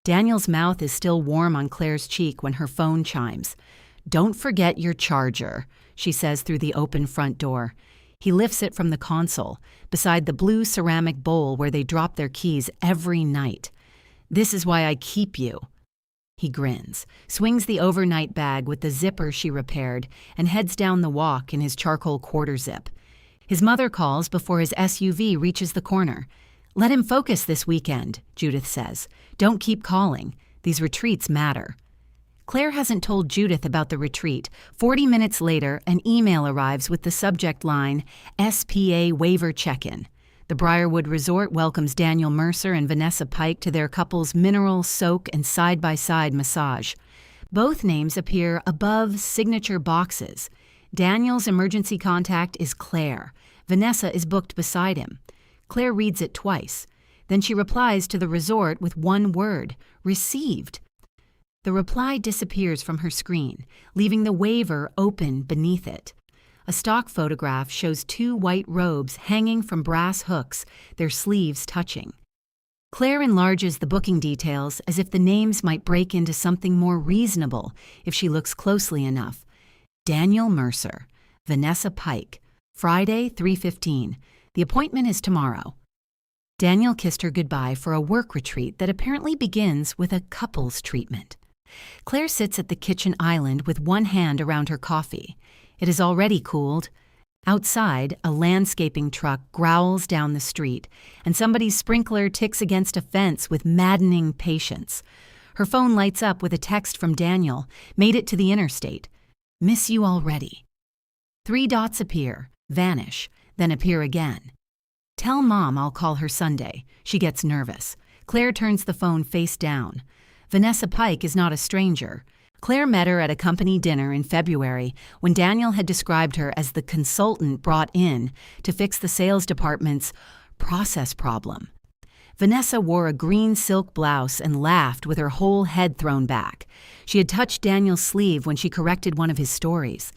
Daniel's mouth is still warm on Claire's cheek when her phone chimes. "Don't forget your charger," she says through the open front door. He lifts it from the console, beside the blue ceramic bowl where they drop their keys every night. "This is why I keep you." He grins, swings the overnight bag with the zipper she repaired, and heads down the walk in his charcoal quarter zip. His mother calls before his SUV reaches the corner. "Let him focus this weekend," Judith says. "Don't keep calling. These retreats matter." Claire hasn't told Judith about the retreat. 40 minutes later, an email arrives with the subject line, "SPA Waiver Check-in." The Briarwood Resort welcomes Daniel Mercer and Vanessa Pike to their couple's mineral, soak, and side-by-side massage. Both names appear above signature boxes. Daniel's emergency contact is Claire. Vanessa is booked beside him. Claire reads it twice. Then she replies to the resort with one word, "Received." The reply disappears from her screen, leaving the waiver open beneath it. A stock photograph shows two white robes hanging from brass hooks, their sleeves touching. Claire enlarges the booking details as if the names might break into something more reasonable if she looks closely enough. Daniel Mercer, Vanessa Pike, Friday, 3:15. The appointment is tomorrow. Daniel kissed her goodbye for a work retreat that apparently begins with a couples treatment. Claire sits at the kitchen island with one hand around her coffee. It is already cooled. Outside, a landscaping truck growls down the street, and somebody's sprinkler ticks against a fence with maddening patience. Her phone lights up with a text from Daniel, "Made it to the interstate. Miss you already." 3 dots appear, vanish, then appear again. "Tell Mom I'll call her Sunday." She gets nervous. Claire turns the phone face down. Vanessa Pike is not a stranger. Claire met her at a company dinner in February when Daniel had described her as the consultant brought in to fix the sales department's process problem. Vanessa wore a green silk blouse and laughed with her whole head thrown back. She had touched Daniel's sleeve when she corrected one of his stories.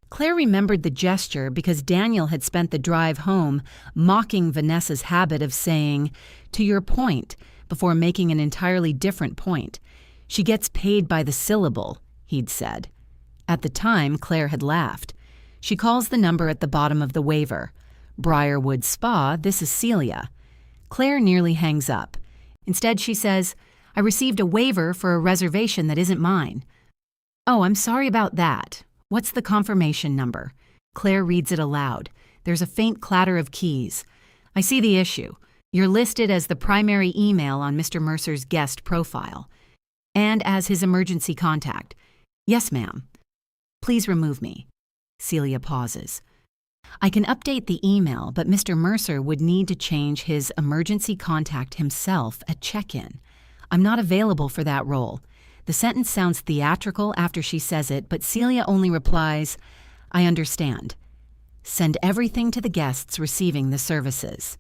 Claire remembered the gesture because Daniel had spent the drive home mocking Vanessa's habit of saying, "To your point," before making an entirely different point. "She gets paid by the syllable," he'd said. At the time, Claire had laughed. She calls the number at the bottom of the waiver. "Briarwood Spa, this is Celia." Claire nearly hangs up. Instead, she says, "I received a waiver for a reservation that isn't mine." "Oh, I'm sorry about that. What's the confirmation number?" Claire reads it aloud. There's a faint clatter of keys. "I see the issue. You're listed as the primary email on Mr. Mercer's guest profile, and as his emergency contact." "Yes, ma'am." "Please remove me." Celia pauses. "I can update the email, but Mr. Mercer would need to change his emergency contact himself at check-in. I'm not available for that role." The sentence sounds theatrical after she says it, but Celia only replies, "I understand. Send everything to the guests receiving the services."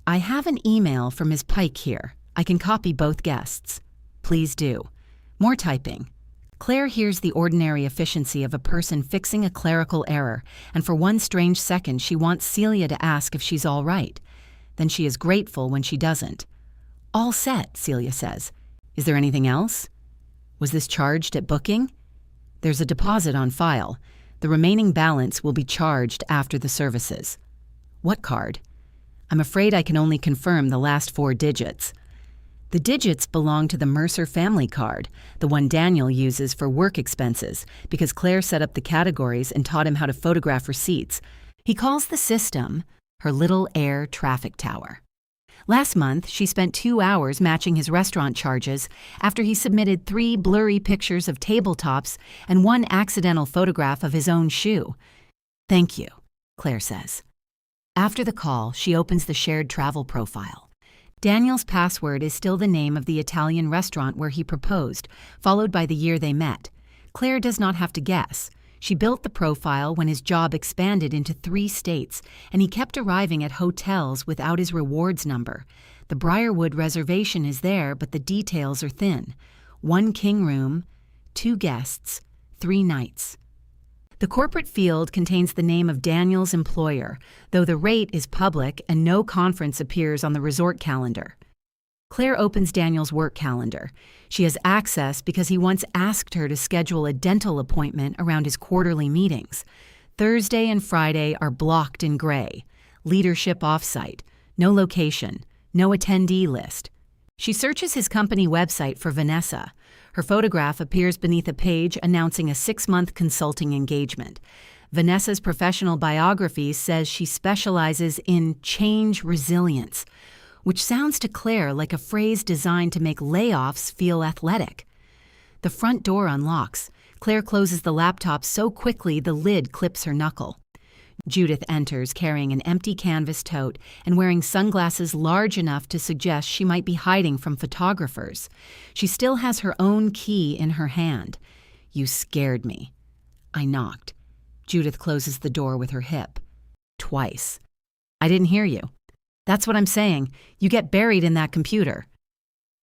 "I have an email from Ms. Pike here. I can copy both guests." "Please do." More typing. Claire hears the ordinary efficiency of a person fixing a clerical error, and for one strange second she wants Celia to ask if she's all right. Then she is grateful when she doesn't. "All set," Celia says. "Is there anything else?" "Was this charged at booking?" "There's a deposit on file. The remaining balance will be charged after the services." "What card?" "I'm afraid I can only confirm the last 4 digits." The digits belong to the Mercer family card, the one Daniel uses for work expenses, because Claire set up the categories and taught him how to photograph receipts. He calls the system her little air traffic tower. Last month, she spent 2 hours matching his restaurant charges after he submitted 3 blurry pictures of tabletops and 1 accidental photograph of his own shoe. "Thank you," Claire says. After the call, she opens the shared travel profile. Daniel's password is still the name of the Italian restaurant where he proposed, followed by the year they met. Claire does not have to guess. She built the profile when his job expanded into 3 states, and he kept arriving at hotels without his rewards number. The Briarwood reservation is there, but the details are thin. 1 king room, 2 guests, 3 nights. The corporate field contains the name of Daniel's employer, though the rate is public and no conference appears on the resort calendar. Claire opens Daniel's work calendar. She has access because he once asked her to schedule a dental appointment around his quarterly meetings. Thursday and Friday are blocked in gray. Leadership offsite. No location. No attendee list. She searches his company website for Vanessa. Her photograph appears beneath a page announcing a 6-month consulting engagement. Vanessa's professional biography says she specializes in change resilience, which sounds to Claire like a phrase designed to make layoffs feel athletic. The front door unlocks. Claire closes the laptop so quickly the lid clips her knuckle. Judith enters carrying an empty canvas tote and wearing sunglasses large enough to suggest she might be hiding from photographers. She still has her own key in her hand. "You scared me." I knocked. Judith closes the door with her hip. Twice. "I didn't hear you." "That's what I'm saying. You get buried in that computer."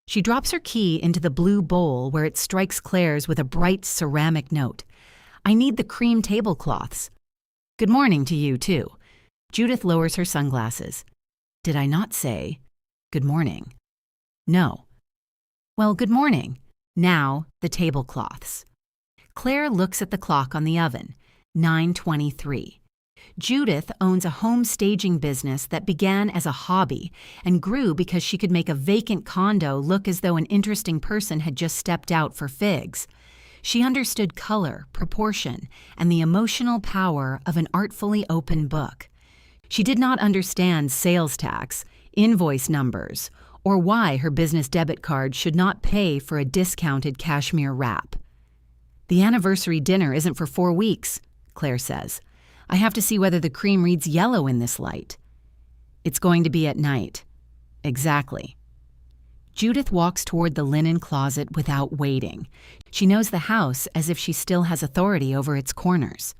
She drops her key into the blue bowl where it strikes Claire's with a bright ceramic note. "I need the cream tablecloths." "Good morning to you, too." Judith lowers her sunglasses. "Did I not say good morning?" "No." "Well, good morning. Now, the tablecloths." Claire looks at the clock on the oven. 9:23. Judith owns a home staging business that began as a hobby and grew because she could make a vacant condo look as though an interesting person had just stepped out for figs. She understood color, proportion, and the emotional power of an artfully open book. She did not understand sales tax, invoice numbers, or why her business debit card should not pay for a discounted cashmere wrap. "The anniversary dinner isn't for 4 weeks," Claire says. "I have to see whether the cream reads yellow in this light." "It's going to be at night." "Exactly." Judith walks toward the linen closet without waiting. She knows the house as if she still has authority over its corners.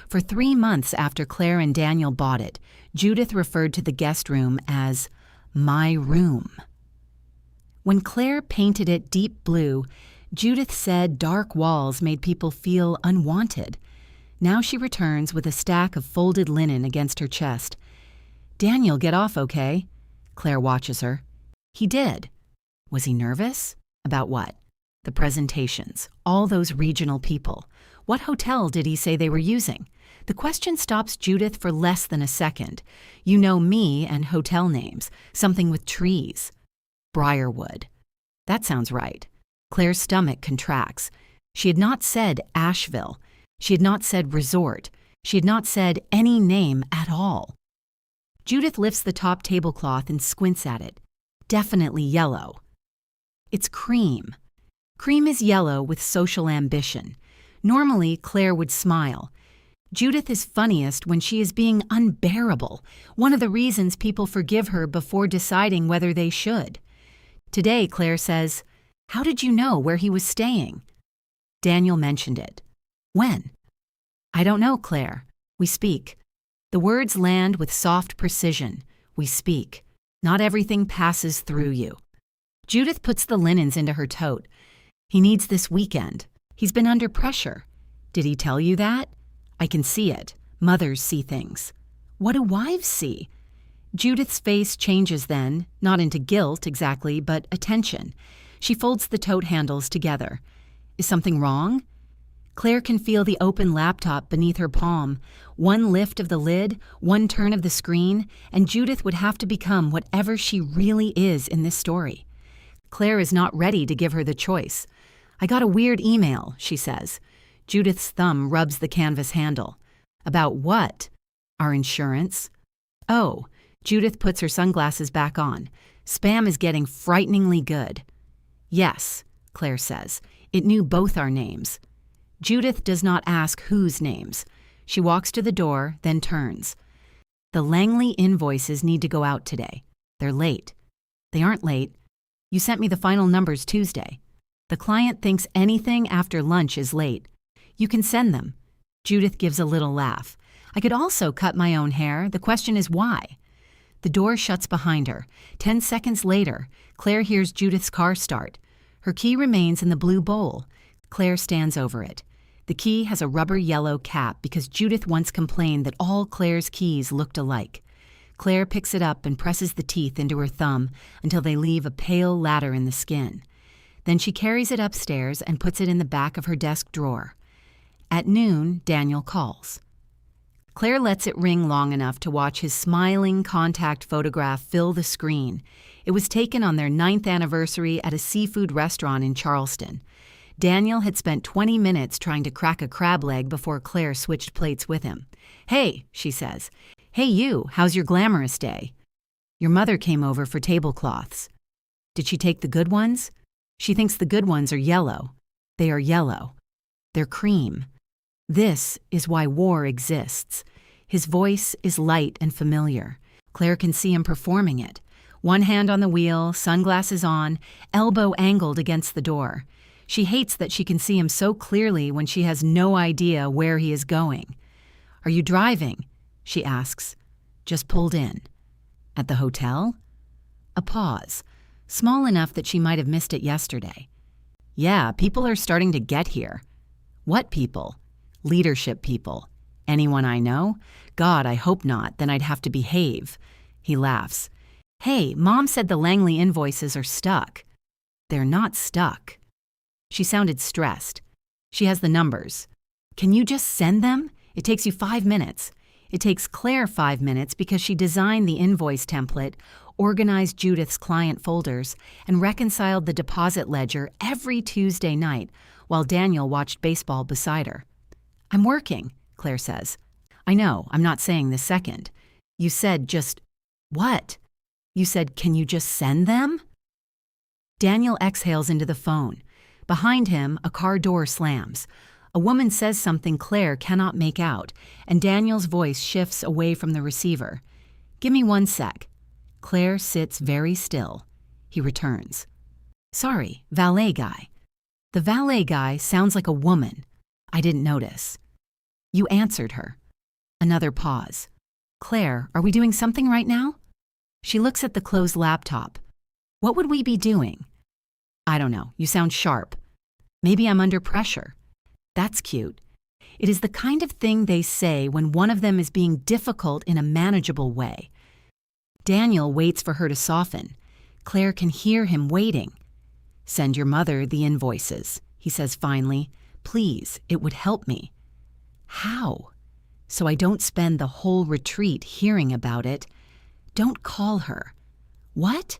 For 3 months after Claire and Daniel bought it, Judith referred to the guest room as my room. When Claire painted it deep blue, Judith said dark walls made people feel unwanted. Now she returns with a stack of folded linen against her chest. "Daniel get off okay?" Claire watches her. "He did." Was he nervous? About what? The presentations, all those regional people. What hotel did he say they were using? The question stops Judith for less than a second. You know me and hotel names, something with trees. Briarwood. That sounds right. Claire's stomach contracts. She had not said Asheville. She had not said resort. She had not said any name at all. Judith lifts the top tablecloth and squints at it. Definitely yellow. It's cream. Cream is yellow with social ambition. Normally, Claire would smile. Judith is funniest when she is being unbearable, one of the reasons people forgive her before deciding whether they should. Today, Claire says, "How did you know where he was staying?" Daniel mentioned it. "When?" "I don't know, Claire. We speak." The words land with soft precision. We speak. Not everything passes through you. Judith puts the linens into her tote. "He needs this weekend. He's been under pressure." "Did he tell you that?" "I can see it. Mothers see things." "What do wives see?" Judith's face changes then, not into guilt exactly, but attention. She folds the tote handles together. "Is something wrong?" Claire can feel the open laptop beneath her palm. One lift of the lid, one turn of the screen, and Judith would have to become whatever she really is in this story. Claire is not ready to give her the choice. "I got a weird email," she says. Judith's thumb rubs the canvas handle. "About what?" "Our insurance." "Oh." Judith puts her sunglasses back on. "Spam is getting frighteningly good." "Yes," Claire says. "It knew both our names." Judith does not ask whose names. She walks to the door, then turns. "The Langley invoices need to go out today. They're late." "They aren't late. You sent me the final numbers Tuesday." "The client thinks anything after lunch is late." "You can send them." Judith gives a little laugh. "I could also cut my own hair. The question is why?" The door shuts behind her. 10 seconds later, Claire hears Judith's car start. Her key remains in the blue bowl. Claire stands over it. The key has a rubber yellow cap because Judith once complained that all Claire's keys looked alike. Claire picks it up and presses the teeth into her thumb until they leave a pale ladder in the skin. Then she carries it upstairs and puts it in the back of her desk drawer. At noon, Daniel calls. Claire lets it ring long enough to watch his smiling contact photograph fill the screen. It was taken on their 9th anniversary at a seafood restaurant in Charleston. Daniel had spent 20 minutes trying to crack a crab leg before Claire switched plates with him. "Hey," she says. "Hey you, how's your glamorous day?" "Your mother came over for tablecloths." "Did she take the good ones?" "She thinks the good ones are yellow." "They are yellow. They're cream. This is why war exists." His voice is light and familiar. Claire can see him performing it. One hand on the wheel, sunglasses on, elbow angled against the door. She hates that she can see him so clearly when she has no idea where he is going. "Are you driving?" she asks. "Just pulled in." "At the hotel?" A pause, small enough that she might have missed it yesterday. "Yeah, people are starting to get here." "What people?" "Leadership people." "Anyone I know?" "God, I hope not, then I'd have to behave." He laughs. "Hey, Mom said the Langley invoices are stuck." "They're not stuck." She sounded stressed. "She has the numbers." "Can you just send them? It takes you 5 minutes." It takes Claire 5 minutes because she designed the invoice template, organized Judith's client folders, and reconciled the deposit ledger every Tuesday night while Daniel watched baseball beside her. "I'm working," Claire says. "I know, I'm not saying this second. You said just..." "What?" "You said, can you just send them?" Daniel exhales into the phone. Behind him, a car door slams. A woman says something Claire cannot make out, and Daniel's voice shifts away from the receiver. "Give me 1 sec." Claire sits very still. He returns. "Sorry, valet guy." The valet guy sounds like a woman. I didn't notice. "You answered her." Another pause. "Claire, are we doing something right now?" She looks at the closed laptop. "What would we be doing?" "I don't know. You sound sharp." "Maybe I'm under pressure." That's cute. It is the kind of thing they say when one of them is being difficult in a manageable way. Daniel waits for her to soften. Claire can hear him waiting. "Send your mother the invoices," he says finally. "Please, it would help me." "How?" "So I don't spend the whole retreat hearing about it." "Don't call her." "What?"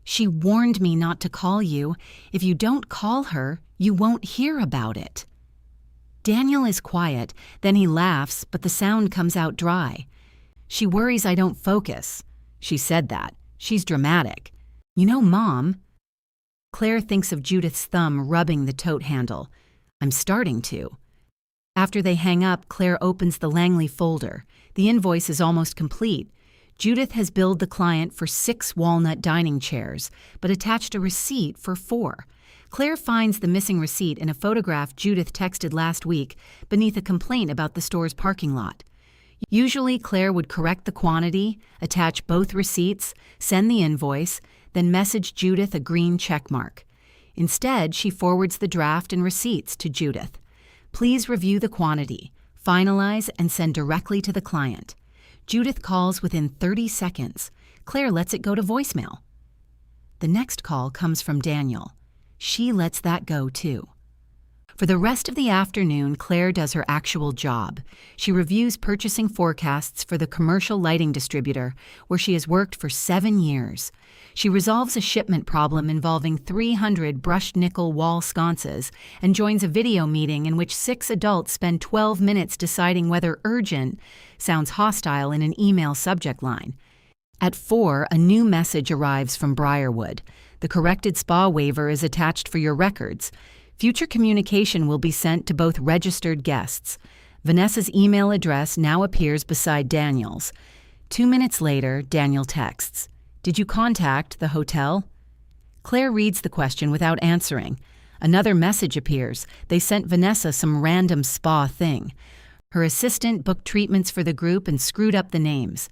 "She warned me not to call you. If you don't call her, you won't hear about it." Daniel is quiet, then he laughs, but the sound comes out dry. "She worries I don't focus." She said that. She's dramatic. "You know, Mom." Claire thinks of Judith's thumb rubbing the tote handle. "I'm starting to." After they hang up, Claire opens the Langley folder. The invoice is almost complete. Judith has billed the client for 6 walnut dining chairs, but attached a receipt for 4. Claire finds the missing receipt in a photograph Judith texted last week beneath a complaint about the store's parking lot. Usually, Claire would correct the quantity, attach both receipts, send the invoice, then message Judith a green check mark. Instead, she forwards the draft and receipts to Judith. "Please review the quantity, finalize, and send directly to the client." Judith calls within 30 seconds. Claire lets it go to voicemail. The next call comes from Daniel. She lets that go too. For the rest of the afternoon, Claire does her actual job. She reviews purchasing forecasts for the commercial lighting distributor, where she has worked for 7 years. She resolves a shipment problem involving 300 brushed nickel wall sconces and joins a video meeting in which 6 adults spend 12 minutes deciding whether urgent sounds hostile in an email subject line. At 4, a new message arrives from Briarwood. The corrected spa waiver is attached for your records. Future communication will be sent to both registered guests. Vanessa's email address now appears beside Daniel's. 2 minutes later, Daniel texts, "Did you contact the hotel?" Claire reads the question without answering. Another message appears. They sent Vanessa some random spa thing. Her assistant booked treatments for the group and screwed up the names.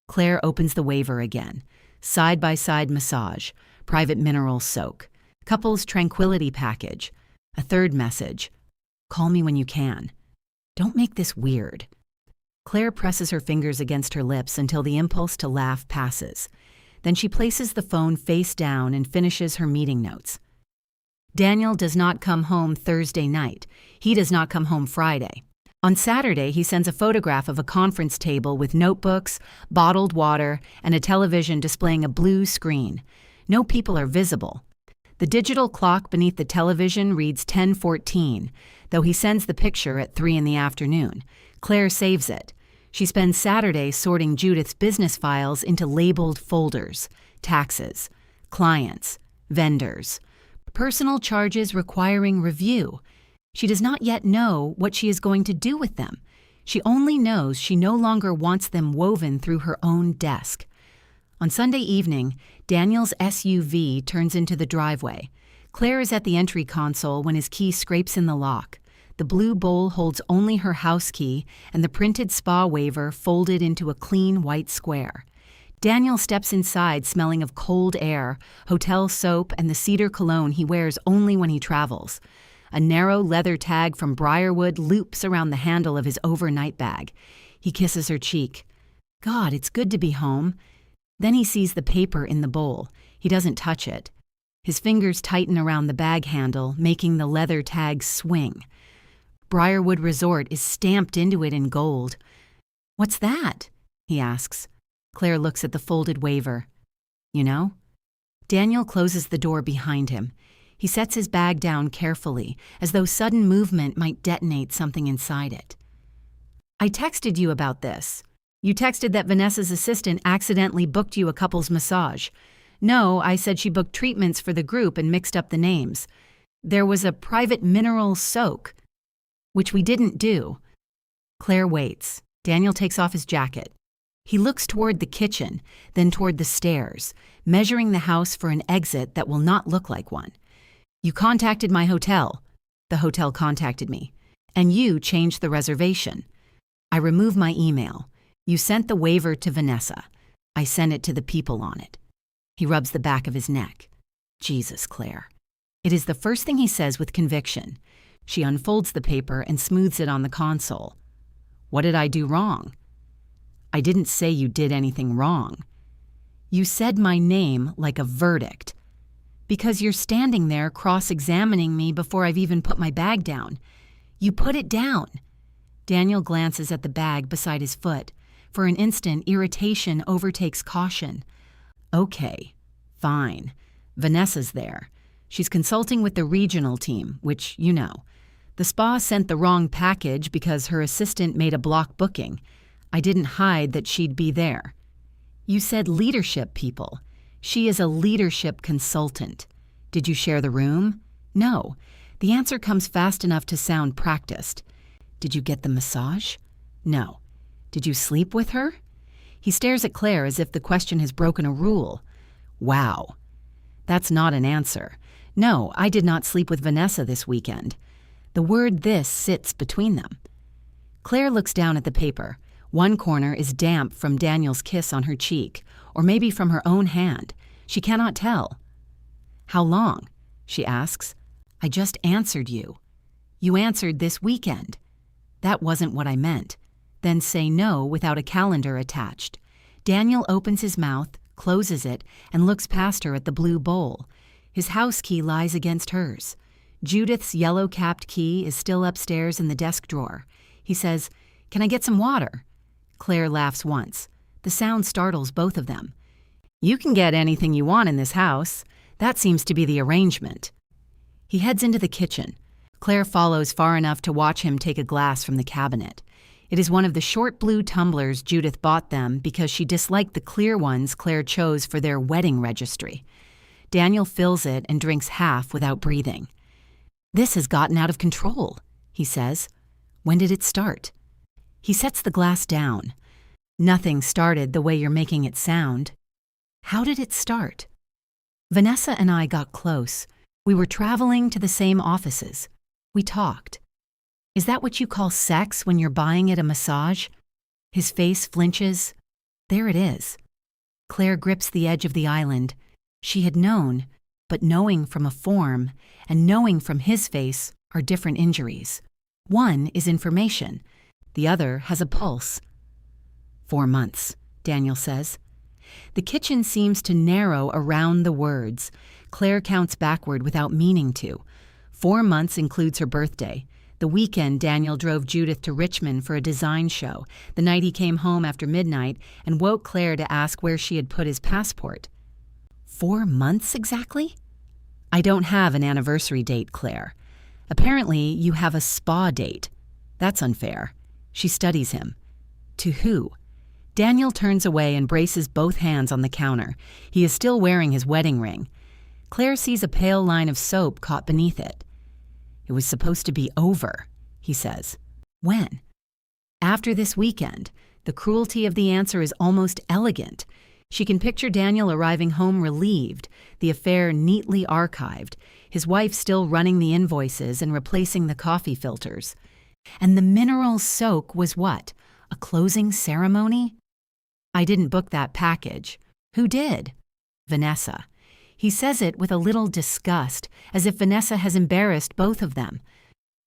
Claire opens the waiver again. Side-by-side massage, private mineral soak, couples tranquility package. A third message. "Call me when you can. Don't make this weird." Claire presses her fingers against her lips until the impulse to laugh passes. Then she places the phone face down and finishes her meeting notes. Daniel does not come home Thursday night. He does not come home Friday. On Saturday, he sends a photograph of a conference table with notebooks, bottled water, and a television displaying a blue screen. No people are visible. The digital clock beneath the television reads 10:14, though he sends the picture at 3 in the afternoon. Claire saves it. She spends Saturday sorting Judith's business files into labeled folders: taxes, clients, vendors, personal charges requiring review. She does not yet know what she is going to do with them. She only knows she no longer wants them woven through her own desk. On Sunday evening, Daniel's SUV turns into the driveway. Claire is at the entry console when his key scrapes in the lock. The blue bowl holds only her house key and the printed spa waiver folded into a clean white square. Daniel steps inside smelling of cold air, hotel soap, and the cedar cologne he wears only when he travels. A narrow leather tag from Briarwood loops around the handle of his overnight bag. He kisses her cheek. God, it's good to be home. Then he sees the paper in the bowl. He doesn't touch it. His fingers tighten around the bag handle, making the leather tag swing. Briarwood Resort is stamped into it in gold. What's that? He asks. Claire looks at the folded waiver. You know? Daniel closes the door behind him. He sets his bag down carefully, as though sudden movement might detonate something inside it. I texted you about this. You texted that Vanessa's assistant accidentally booked you a couple's massage. No, I said she booked treatments for the group and mixed up the names. There was a private mineral soak, which we didn't do. Claire waits. Daniel takes off his jacket. He looks toward the kitchen, then toward the stairs, measuring the house for an exit that will not look like one. You contacted my hotel. The hotel contacted me. And you changed the reservation. I removed my email. You sent the waiver to Vanessa. I sent it to the people on it. He rubs the back of his neck. Jesus, Claire. It is the first thing he says with conviction. She unfolds the paper and smooths it on the console. What did I do wrong? I didn't say you did anything wrong. You said my name like a verdict. Because you're standing there cross-examining me before I've even put my bag down. You put it down. Daniel glances at the bag beside his foot. For an instant, irritation overtakes caution. Okay, fine. Vanessa's there. She's consulting with the regional team, which you know. The spa sent the wrong package because her assistant made a block booking. I didn't hide that she'd be there. You said leadership people. She is a leadership consultant. Did you share the room? No. The answer comes fast enough to sound practiced. Did you get the massage? No. Did you sleep with her? He stares at Claire as if the question has broken a rule. Wow. That's not an answer. No, I did not sleep with Vanessa this weekend. The word "this" sits between them. Claire looks down at the paper. One corner is damp from Daniel's kiss on her cheek, or maybe from her own hand. She cannot tell. How long? She asks. I just answered you. You answered this weekend. That wasn't what I meant. Then say no without a calendar attached. Daniel opens his mouth, closes it, and looks past her at the blue bowl. His house key lies against hers. Judith's yellow-capped key is still upstairs in the desk drawer. He says, Can I get some water? Claire laughs once. The sound startles both of them. You can get anything you want in this house. That seems to be the arrangement. He heads into the kitchen. Claire follows far enough to watch him take a glass from the cabinet. It is one of the short blue tumblers Judith bought them because she disliked the clear ones Claire chose for their wedding registry. Daniel fills it and drinks half without breathing. This has gotten out of control, he says. When did it start? He sets the glass down. Nothing started the way you're making it sound. How did it start? Vanessa and I got close. We were traveling to the same offices. We talked. Is that what you call sex when you're buying it a massage? His face flinches. There it is. Claire grips the edge of the island. She had known, but knowing from a form and knowing from his face are different injuries. One is information. The other has a pulse. 4 months, Daniel says. The kitchen seems to narrow around the words. Claire counts backward without meaning to. 4 months includes her birthday. The weekend Daniel drove Judith to Richmond for a design show, the night he came home after midnight and woke Claire to ask where she had put his passport. 4 months exactly? I don't have an anniversary date, Claire. Apparently, you have a spa date. That's unfair. She studies him. To who? Daniel turns away and braces both hands on the counter. He is still wearing his wedding ring. Claire sees a pale line of soap caught beneath it. It was supposed to be over, he says. When? After this weekend. The cruelty of the answer is almost elegant. She can picture Daniel arriving home relieved, the affair neatly archived, his wife still running the invoices and replacing the coffee filters. And the mineral soak was what? A closing ceremony? I didn't book that package. Who did? Vanessa. He says it with a little disgust, as if Vanessa has embarrassed both of them.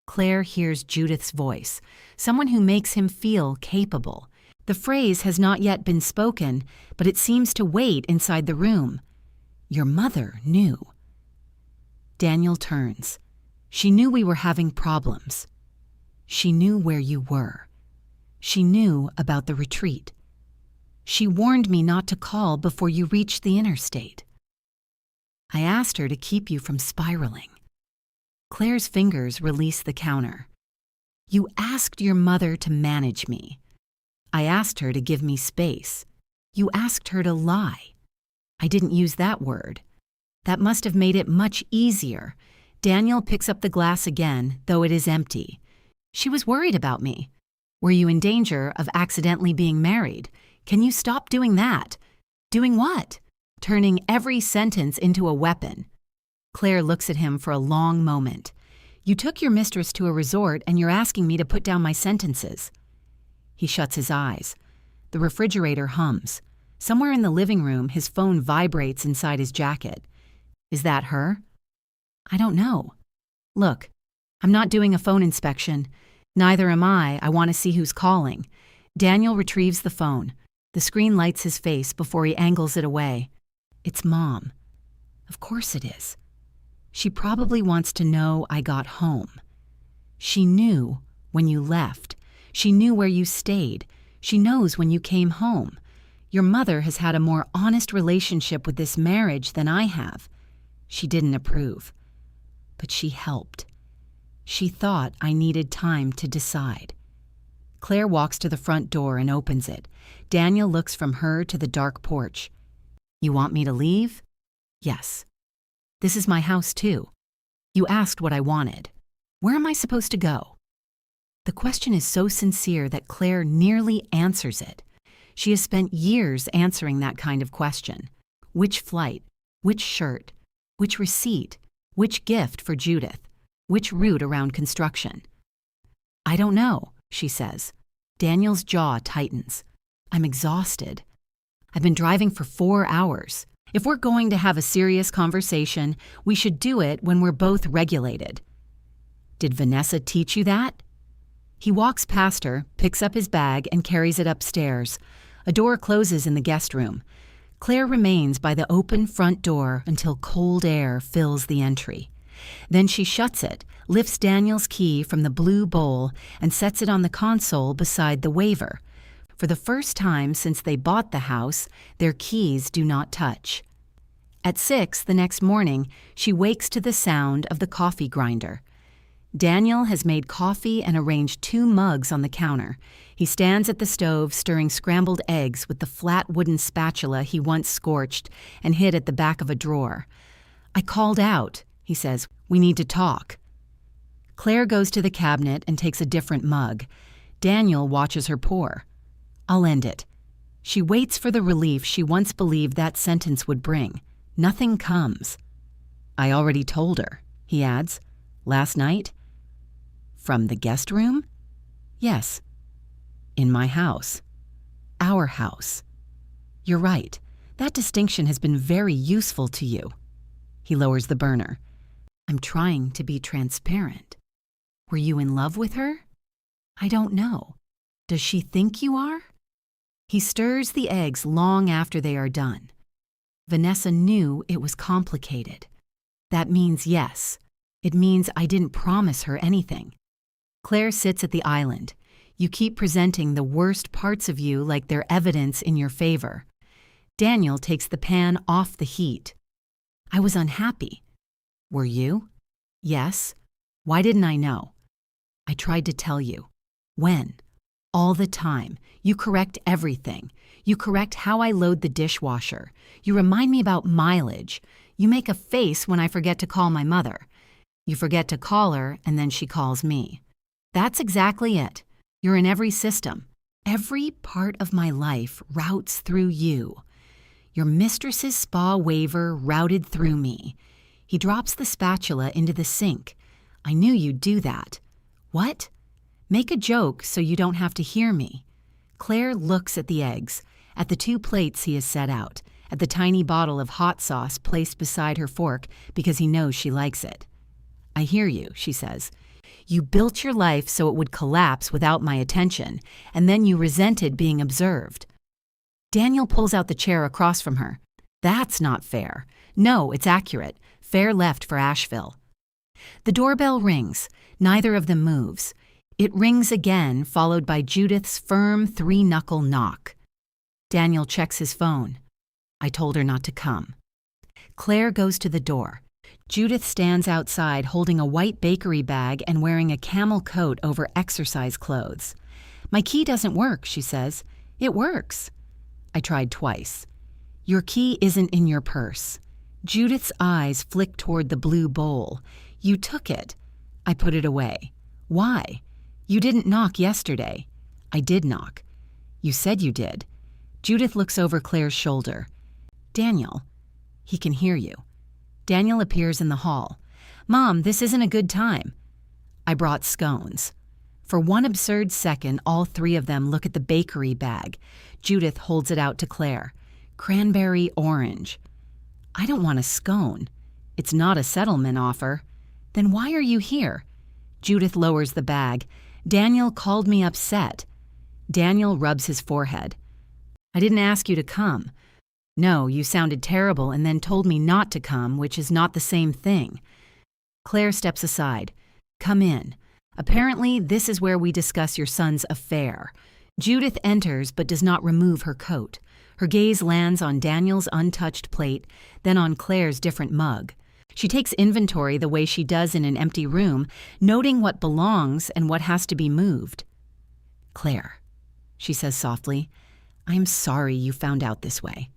Claire hears Judith's voice, someone who makes him feel capable. The phrase has not yet been spoken, but it seems to wait inside the room. Your mother knew. Daniel turns. She knew we were having problems. She knew where you were. She knew about the retreat. She warned me not to call before you reached the interstate. I asked her to keep you from spiraling. Claire's fingers release the counter. You asked your mother to manage me. I asked her to give me space. You asked her to lie. I didn't use that word. That must have made it much easier. Daniel picks up the glass again, though it is empty. She was worried about me. Were you in danger of accidentally being married? Can you stop doing that? Doing what? Turning every sentence into a weapon. Claire looks at him for a long moment. You took your mistress to a resort and you're asking me to put down my sentences. He shuts his eyes. The refrigerator hums. Somewhere in the living room, his phone vibrates inside his jacket. Is that her? I don't know. Look, I'm not doing a phone inspection. Neither am I. I want to see who's calling. Daniel retrieves the phone. The screen lights his face before he angles it away. It's Mom. Of course it is. She probably wants to know I got home. She knew when you left. She knew where you stayed. She knows when you came home. Your mother has had a more honest relationship with this marriage than I have. She didn't approve. But she helped. She thought I needed time to decide. Claire walks to the front door and opens it. Daniel looks from her to the dark porch. You want me to leave? Yes. This is my house too. You asked what I wanted. Where am I supposed to go? The question is so sincere that Claire nearly answers it. She has spent years answering that kind of question. Which flight? Which shirt? Which receipt? Which gift for Judith? Which route around construction? I don't know, she says. Daniel's jaw tightens. I'm exhausted. I've been driving for 4 hours. If we're going to have a serious conversation, we should do it when we're both regulated. Did Vanessa teach you that? He walks past her, picks up his bag, and carries it upstairs. A door closes in the guest room. Claire remains by the open front door until cold air fills the entry. Then she shuts it, lifts Daniel's key from the blue bowl, and sets it on the console beside the waiver. For the first time since they bought the house, their keys do not touch. At 6 the next morning, she wakes to the sound of the coffee grinder. Daniel has made coffee and arranged 2 mugs on the counter. He stands at the stove stirring scrambled eggs with the flat wooden spatula he once scorched and hid at the back of a drawer. I called out, he says. We need to talk. Claire goes to the cabinet and takes a different mug. Daniel watches her pour. I'll end it. She waits for the relief she once believed that sentence would bring. Nothing comes. I already told her, he adds. Last night? From the guest room? Yes. In my house. Our house. You're right. That distinction has been very useful to you. He lowers the burner. I'm trying to be transparent. Were you in love with her? I don't know. Does she think you are? He stirs the eggs long after they are done. Vanessa knew it was complicated. That means yes. It means I didn't promise her anything. Claire sits at the island. You keep presenting the worst parts of you like they're evidence in your favor. Daniel takes the pan off the heat. I was unhappy. Were you? Yes. Why didn't I know? I tried to tell you. When? All the time. You correct everything. You correct how I load the dishwasher. You remind me about mileage. You make a face when I forget to call my mother. You forget to call her, and then she calls me. That's exactly it. You're in every system. Every part of my life routes through you. Your mistress's spa waiver routed through me. He drops the spatula into the sink. I knew you'd do that. What? Make a joke so you don't have to hear me. Claire looks at the eggs, at the 2 plates he has set out, at the tiny bottle of hot sauce placed beside her fork because he knows she likes it. I hear you, she says. You built your life so it would collapse without my attention, and then you resented being observed. Daniel pulls out the chair across from her. That's not fair. No, it's accurate. Fair left for Asheville. The doorbell rings. Neither of them moves. It rings again, followed by Judith's firm 3-knuckle knock. Daniel checks his phone. I told her not to come. Claire goes to the door. Judith stands outside holding a white bakery bag and wearing a camel coat over exercise clothes. My key doesn't work, she says. It works. I tried twice. Your key isn't in your purse. Judith's eyes flick toward the blue bowl. You took it. I put it away. Why? You didn't knock yesterday. I did knock. You said you did. Judith looks over Claire's shoulder. Daniel. He can hear you. Daniel appears in the hall. Mom, this isn't a good time. I brought scones. For one absurd second, all 3 of them look at the bakery bag. Judith holds it out to Claire. Cranberry orange. I don't want a scone. It's not a settlement offer. Then why are you here? Judith lowers the bag. Daniel called me upset. Daniel rubs his forehead. I didn't ask you to come. No, you sounded terrible and then told me not to come, which is not the same thing. Claire steps aside. Come in. Apparently, this is where we discuss your son's affair. Judith enters but does not remove her coat. Her gaze lands on Daniel's untouched plate, then on Claire's different mug. She takes inventory the way she does in an empty room, noting what belongs and what has to be moved. Claire, she says softly, I'm sorry you found out this way.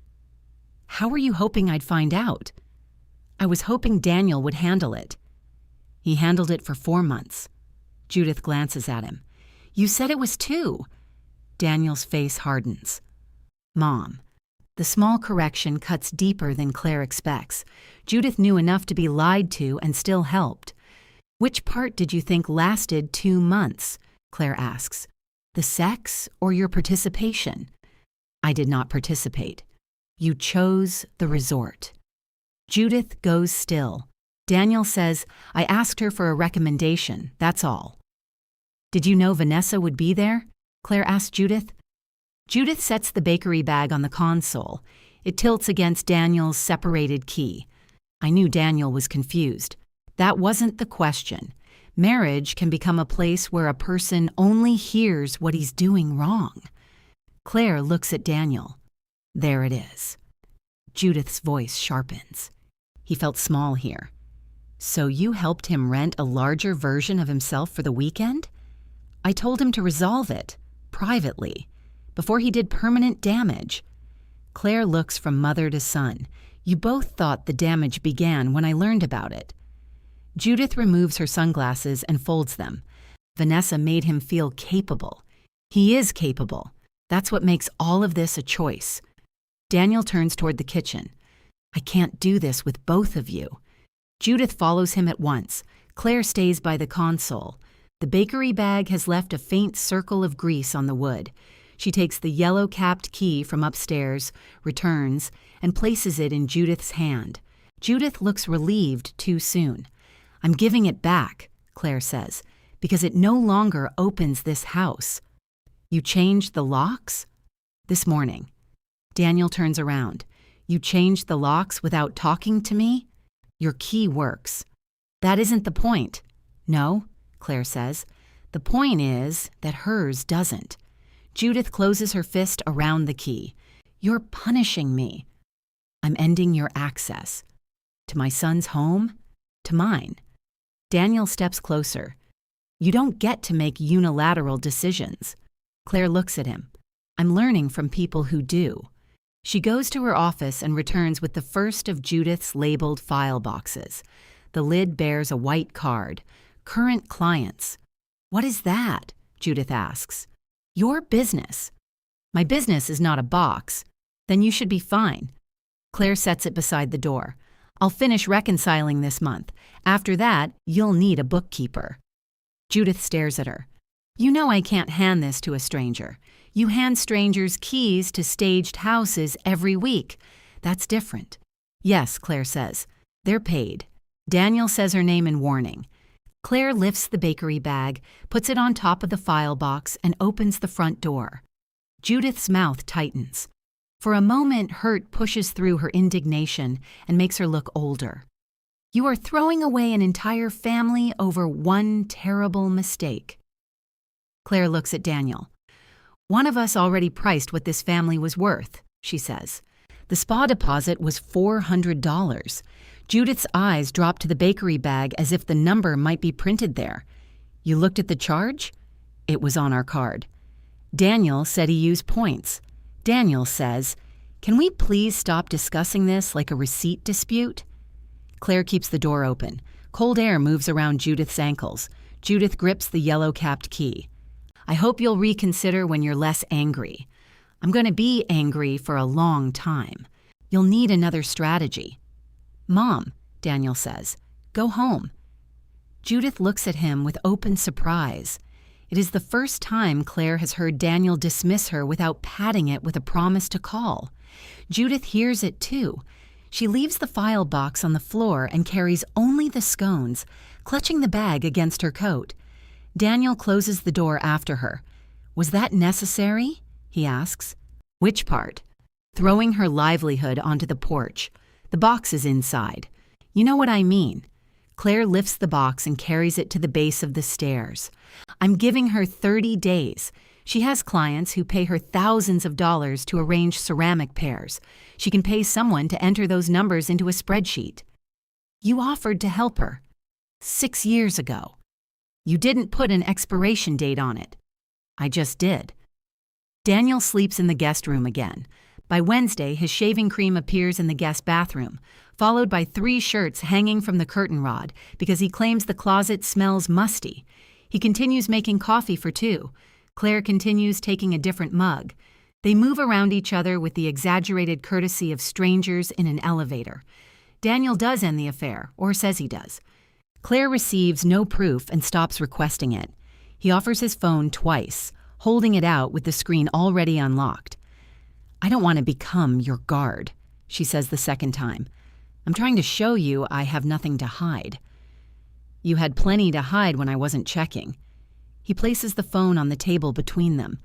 How were you hoping I'd find out? I was hoping Daniel would handle it. He handled it for 4 months. Judith glances at him. You said it was 2. Daniel's face hardens. Mom. The small correction cuts deeper than Claire expects. Judith knew enough to be lied to and still helped. Which part did you think lasted 2 months? Claire asks. The sex or your participation? I did not participate. You chose the resort. Judith goes still. Daniel says, I asked her for a recommendation, that's all. Did you know Vanessa would be there? Claire asked Judith. Judith sets the bakery bag on the console. It tilts against Daniel's separated key. I knew Daniel was confused. That wasn't the question. Marriage can become a place where a person only hears what he's doing wrong. Claire looks at Daniel. There it is. Judith's voice sharpens. He felt small here. So you helped him rent a larger version of himself for the weekend? I told him to resolve it, privately, before he did permanent damage. Claire looks from mother to son. You both thought the damage began when I learned about it. Judith removes her sunglasses and folds them. Vanessa made him feel capable. He is capable. That's what makes all of this a choice. Daniel turns toward the kitchen. I can't do this with both of you. Judith follows him at once. Claire stays by the console. The bakery bag has left a faint circle of grease on the wood. She takes the yellow-capped key from upstairs, returns, and places it in Judith's hand. Judith looks relieved too soon. I'm giving it back, Claire says, because it no longer opens this house. You changed the locks? This morning. Daniel turns around. You changed the locks without talking to me? Your key works. That isn't the point. No, Claire says. The point is that hers doesn't. Judith closes her fist around the key. You're punishing me. I'm ending your access. To my son's home? To mine. Daniel steps closer. You don't get to make unilateral decisions. Claire looks at him. I'm learning from people who do. She goes to her office and returns with the first of Judith's labeled file boxes. The lid bears a white card. Current clients. What is that? Judith asks. Your business. My business is not a box. Then you should be fine. Claire sets it beside the door. I'll finish reconciling this month. After that, you'll need a bookkeeper. Judith stares at her. You know I can't hand this to a stranger. You hand strangers keys to staged houses every week. That's different. Yes, Claire says. They're paid. Daniel says her name in warning. Claire lifts the bakery bag, puts it on top of the file box, and opens the front door. Judith's mouth tightens. For a moment, hurt pushes through her indignation and makes her look older. You are throwing away an entire family over one terrible mistake. Claire looks at Daniel. One of us already priced what this family was worth, she says. The spa deposit was $400. Judith's eyes drop to the bakery bag as if the number might be printed there. You looked at the charge? It was on our card. Daniel said he used points. Daniel says, can we please stop discussing this like a receipt dispute? Claire keeps the door open. Cold air moves around Judith's ankles. Judith grips the yellow-capped key. I hope you'll reconsider when you're less angry. I'm going to be angry for a long time. You'll need another strategy. Mom, Daniel says, go home. Judith looks at him with open surprise. It is the first time Claire has heard Daniel dismiss her without padding it with a promise to call. Judith hears it too. She leaves the file box on the floor and carries only the scones, clutching the bag against her coat. Daniel closes the door after her. Was that necessary? He asks. Which part? Throwing her livelihood onto the porch. The box is inside. You know what I mean. Claire lifts the box and carries it to the base of the stairs. I'm giving her 30 days. She has clients who pay her thousands of dollars to arrange ceramic pairs. She can pay someone to enter those numbers into a spreadsheet. You offered to help her. 6 years ago. You didn't put an expiration date on it. I just did. Daniel sleeps in the guest room again. By Wednesday, his shaving cream appears in the guest bathroom, followed by 3 shirts hanging from the curtain rod because he claims the closet smells musty. He continues making coffee for 2. Claire continues taking a different mug. They move around each other with the exaggerated courtesy of strangers in an elevator. Daniel does end the affair, or says he does. Claire receives no proof and stops requesting it. He offers his phone twice, holding it out with the screen already unlocked. I don't want to become your guard, she says the second time. I'm trying to show you I have nothing to hide. You had plenty to hide when I wasn't checking. He places the phone on the table between them.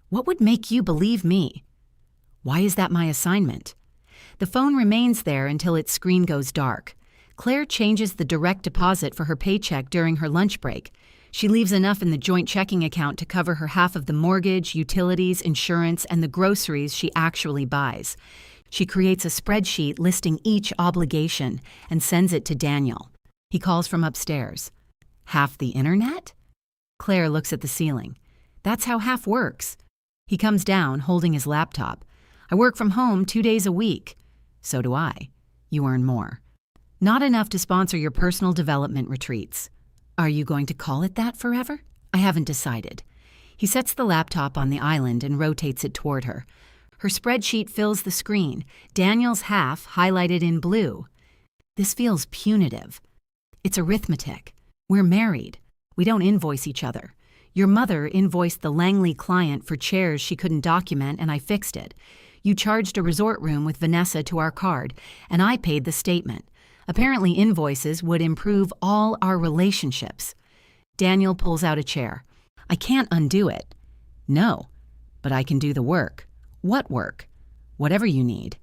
What would make you believe me? Why is that my assignment? The phone remains there until its screen goes dark. Claire changes the direct deposit for her paycheck during her lunch break. She leaves enough in the joint checking account to cover her half of the mortgage, utilities, insurance, and the groceries she actually buys. She creates a spreadsheet listing each obligation and sends it to Daniel. He calls from upstairs. Half the internet? Claire looks at the ceiling. That's how half works. He comes down, holding his laptop. I work from home 2 days a week. So do I. You earn more. Not enough to sponsor your personal development retreats. Are you going to call it that forever? I haven't decided. He sets the laptop on the island and rotates it toward her. Her spreadsheet fills the screen, Daniel's half highlighted in blue. This feels punitive. It's arithmetic. We're married. We don't invoice each other. Your mother invoiced the Langley client for chairs she couldn't document, and I fixed it. You charged a resort room with Vanessa to our card, and I paid the statement. Apparently invoices would improve all our relationships. Daniel pulls out a chair. I can't undo it. No, but I can do the work. What work? Whatever you need.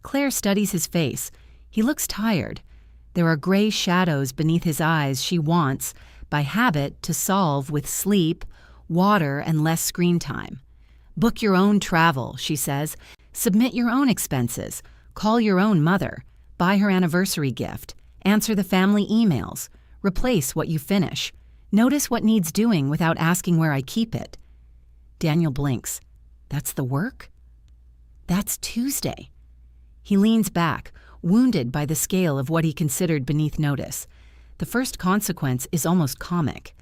Claire studies his face. He looks tired. There are gray shadows beneath his eyes she wants, by habit, to solve with sleep, water, and less screen time. Book your own travel, she says. Submit your own expenses. Call your own mother. Buy her anniversary gift. Answer the family emails. Replace what you finish. Notice what needs doing without asking where I keep it. Daniel blinks. That's the work? That's Tuesday. He leans back, wounded by the scale of what he considered beneath notice. The first consequence is almost comic.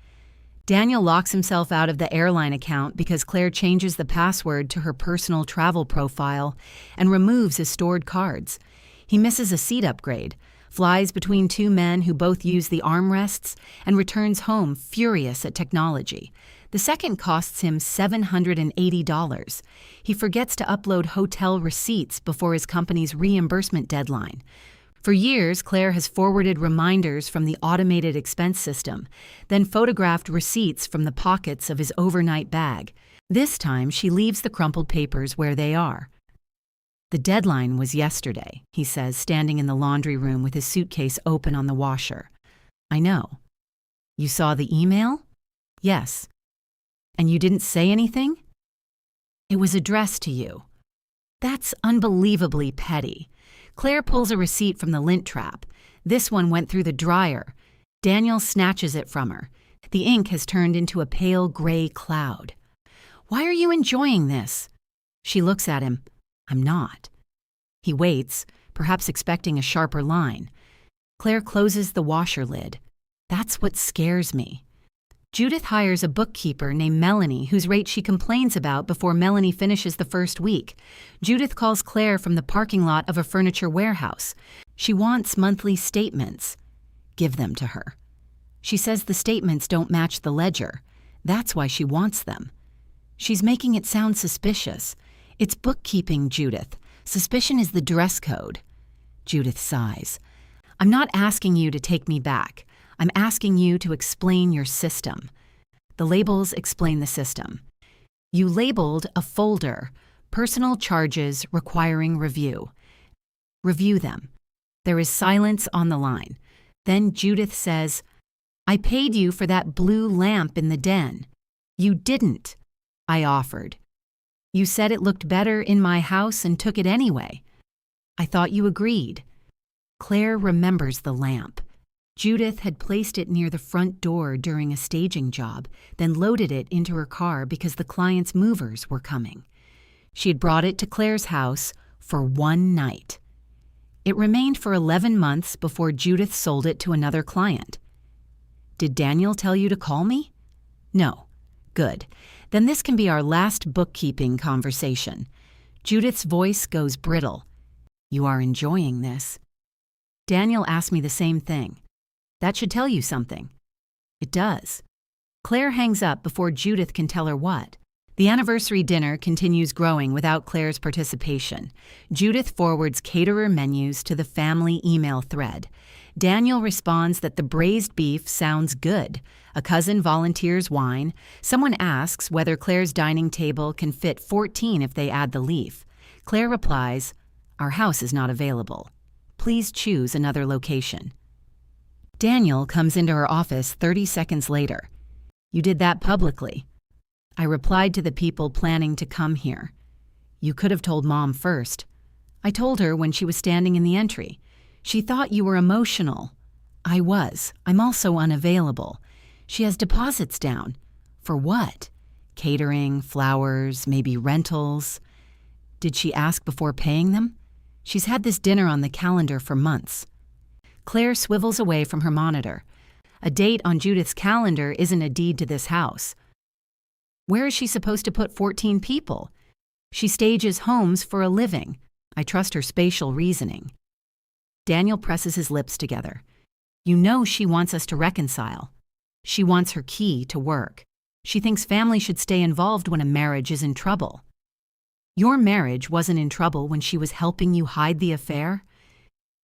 Daniel locks himself out of the airline account because Claire changes the password to her personal travel profile and removes his stored cards. He misses a seat upgrade, flies between two men who both use the armrests, and returns home furious at technology. The second costs him $780. He forgets to upload hotel receipts before his company's reimbursement deadline. For years, Claire has forwarded reminders from the automated expense system, then photographed receipts from the pockets of his overnight bag. This time, she leaves the crumpled papers where they are. The deadline was yesterday, he says, standing in the laundry room with his suitcase open on the washer. I know. You saw the email? Yes. And you didn't say anything? It was addressed to you. That's unbelievably petty. Claire pulls a receipt from the lint trap. This one went through the dryer. Daniel snatches it from her. The ink has turned into a pale gray cloud. Why are you enjoying this? She looks at him. I'm not. He waits, perhaps expecting a sharper line. Claire closes the washer lid. That's what scares me. Judith hires a bookkeeper named Melanie, whose rate she complains about before Melanie finishes the first week. Judith calls Claire from the parking lot of a furniture warehouse. She wants monthly statements. Give them to her. She says the statements don't match the ledger. That's why she wants them. She's making it sound suspicious. It's bookkeeping, Judith. Suspicion is the dress code. Judith sighs. I'm not asking you to take me back. I'm asking you to explain your system. The labels explain the system. You labeled a folder, personal charges requiring review. Review them. There is silence on the line. Then Judith says, I paid you for that blue lamp in the den. You didn't. I offered. You said it looked better in my house and took it anyway. I thought you agreed. Claire remembers the lamp. Judith had placed it near the front door during a staging job, then loaded it into her car because the client's movers were coming. She had brought it to Claire's house for one night. It remained for 11 months before Judith sold it to another client. Did Daniel tell you to call me? No. Good. Then this can be our last bookkeeping conversation. Judith's voice goes brittle. You are enjoying this. Daniel asked me the same thing. That should tell you something. It does. Claire hangs up before Judith can tell her what. The anniversary dinner continues growing without Claire's participation. Judith forwards caterer menus to the family email thread. Daniel responds that the braised beef sounds good. A cousin volunteers wine. Someone asks whether Claire's dining table can fit 14 if they add the leaf. Claire replies, Our house is not available. Please choose another location. Daniel comes into her office 30 seconds later. You did that publicly. I replied to the people planning to come here. You could have told Mom first. I told her when she was standing in the entry. She thought you were emotional. I was. I'm also unavailable. She has deposits down. For what? Catering, flowers, maybe rentals. Did she ask before paying them? She's had this dinner on the calendar for months. Claire swivels away from her monitor. A date on Judith's calendar isn't a deed to this house. Where is she supposed to put 14 people? She stages homes for a living. I trust her spatial reasoning. Daniel presses his lips together. You know she wants us to reconcile. She wants her key to work. She thinks family should stay involved when a marriage is in trouble. Your marriage wasn't in trouble when she was helping you hide the affair?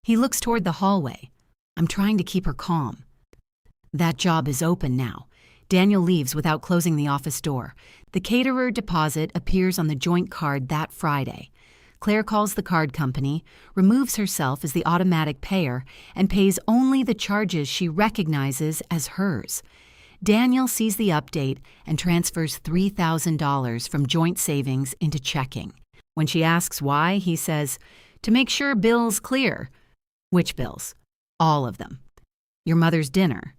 He looks toward the hallway. I'm trying to keep her calm. That job is open now. Daniel leaves without closing the office door. The caterer deposit appears on the joint card that Friday. Claire calls the card company, removes herself as the automatic payer, and pays only the charges she recognizes as hers. Daniel sees the update and transfers $3,000 from joint savings into checking. When she asks why, he says, "To make sure bills clear." "Which bills?" "All of them." "Your mother's dinner."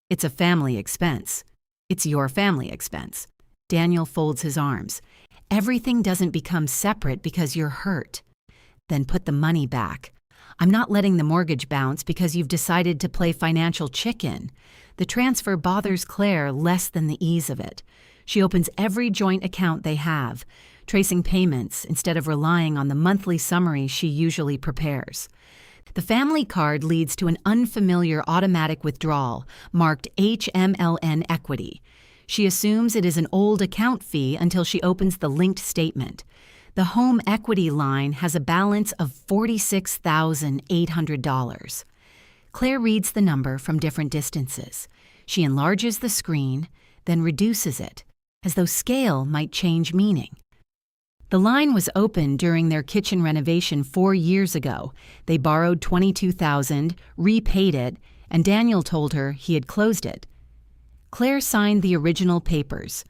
"It's a family expense." "It's your family expense." Daniel folds his arms. "Everything doesn't become separate because you're hurt." "Then put the money back." "I'm not letting the mortgage bounce because you've decided to play financial chicken." The transfer bothers Claire less than the ease of it. She opens every joint account they have, tracing payments instead of relying on the monthly summary she usually prepares. The family card leads to an unfamiliar automatic withdrawal marked HMLN Equity. She assumes it is an old account fee until she opens the linked statement. The home equity line has a balance of $46,800. Claire reads the number from different distances. She enlarges the screen, then reduces it, as though scale might change meaning. The line was opened during their kitchen renovation 4 years ago. They borrowed $22,000, repaid it, and Daniel told her he had closed it. Claire signed the original papers.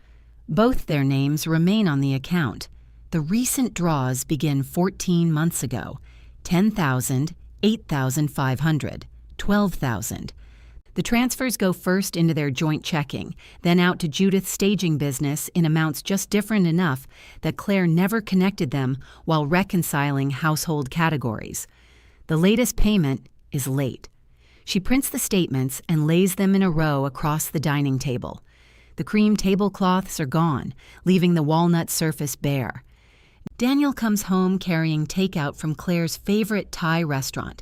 Both their names remain on the account. The recent draws begin 14 months ago. $10,000, $8,500, $12,000. The transfers go first into their joint checking, then out to Judith's staging business in amounts just different enough that Claire never connected them while reconciling household categories. The latest payment is late. She prints the statements and lays them in a row across the dining table. The cream tablecloths are gone, leaving the walnut surface bare. Daniel comes home carrying takeout from Claire's favorite Thai restaurant.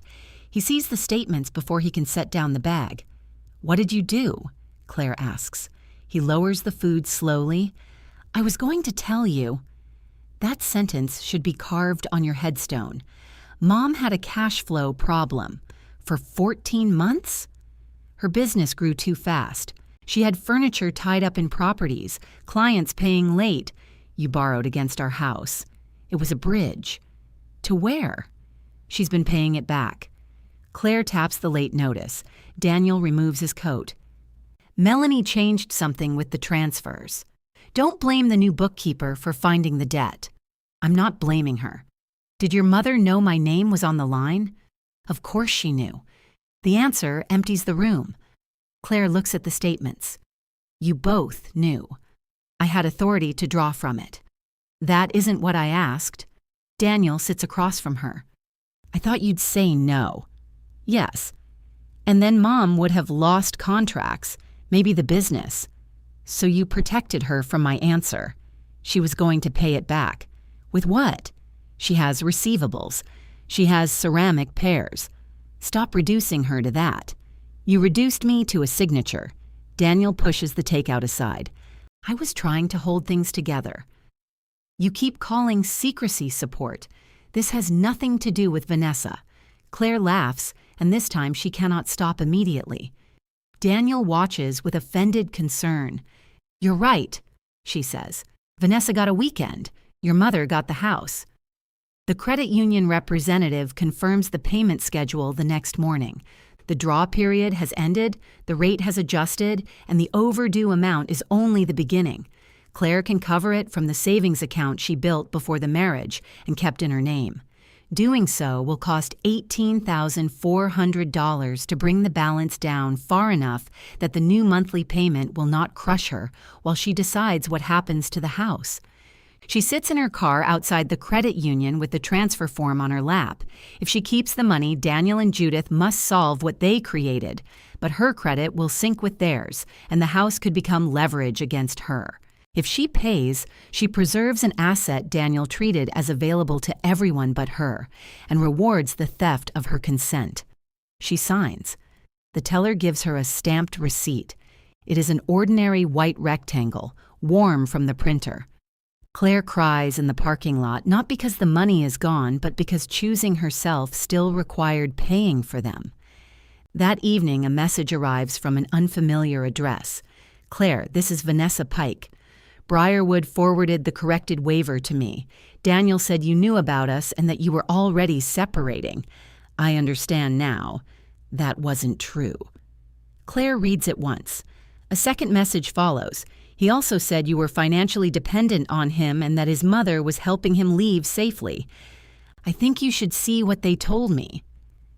He sees the statements before he can set down the bag. "What did you do?" Claire asks. He lowers the food slowly. "I was going to tell you." That sentence should be carved on your headstone. Mom had a cash flow problem. For 14 months? Her business grew too fast. She had furniture tied up in properties, clients paying late. "You borrowed against our house." "It was a bridge." "To where?" "She's been paying it back." Claire taps the late notice. Daniel removes his coat. "Melanie changed something with the transfers. Don't blame the new bookkeeper for finding the debt." "I'm not blaming her." "Did your mother know my name was on the line?" "Of course she knew." The answer empties the room. Claire looks at the statements. "You both knew. I had authority to draw from it." "That isn't what I asked." Daniel sits across from her. "I thought you'd say no." "Yes. And then Mom would have lost contracts, maybe the business. So you protected her from my answer. She was going to pay it back." "With what?" "She has receivables. She has ceramic pears." "Stop reducing her to that." "You reduced me to a signature." Daniel pushes the takeout aside. "I was trying to hold things together." "You keep calling secrecy support. This has nothing to do with Vanessa." Claire laughs, and this time she cannot stop immediately. Daniel watches with offended concern. "You're right," she says. "Vanessa got a weekend. Your mother got the house." The credit union representative confirms the payment schedule the next morning. The draw period has ended, the rate has adjusted, and the overdue amount is only the beginning. Claire can cover it from the savings account she built before the marriage and kept in her name. Doing so will cost $18,400 to bring the balance down far enough that the new monthly payment will not crush her while she decides what happens to the house. She sits in her car outside the credit union with the transfer form on her lap. If she keeps the money, Daniel and Judith must solve what they created, but her credit will sync with theirs, and the house could become leverage against her. If she pays, she preserves an asset Daniel treated as available to everyone but her, and rewards the theft of her consent. She signs. The teller gives her a stamped receipt. It is an ordinary white rectangle, warm from the printer. Claire cries in the parking lot, not because the money is gone, but because choosing herself still required paying for them. That evening, a message arrives from an unfamiliar address. Claire, this is Vanessa Pike. Briarwood forwarded the corrected waiver to me. Daniel said you knew about us and that you were already separating. I understand now. That wasn't true. Claire reads it once. A second message follows. He also said you were financially dependent on him and that his mother was helping him leave safely. I think you should see what they told me.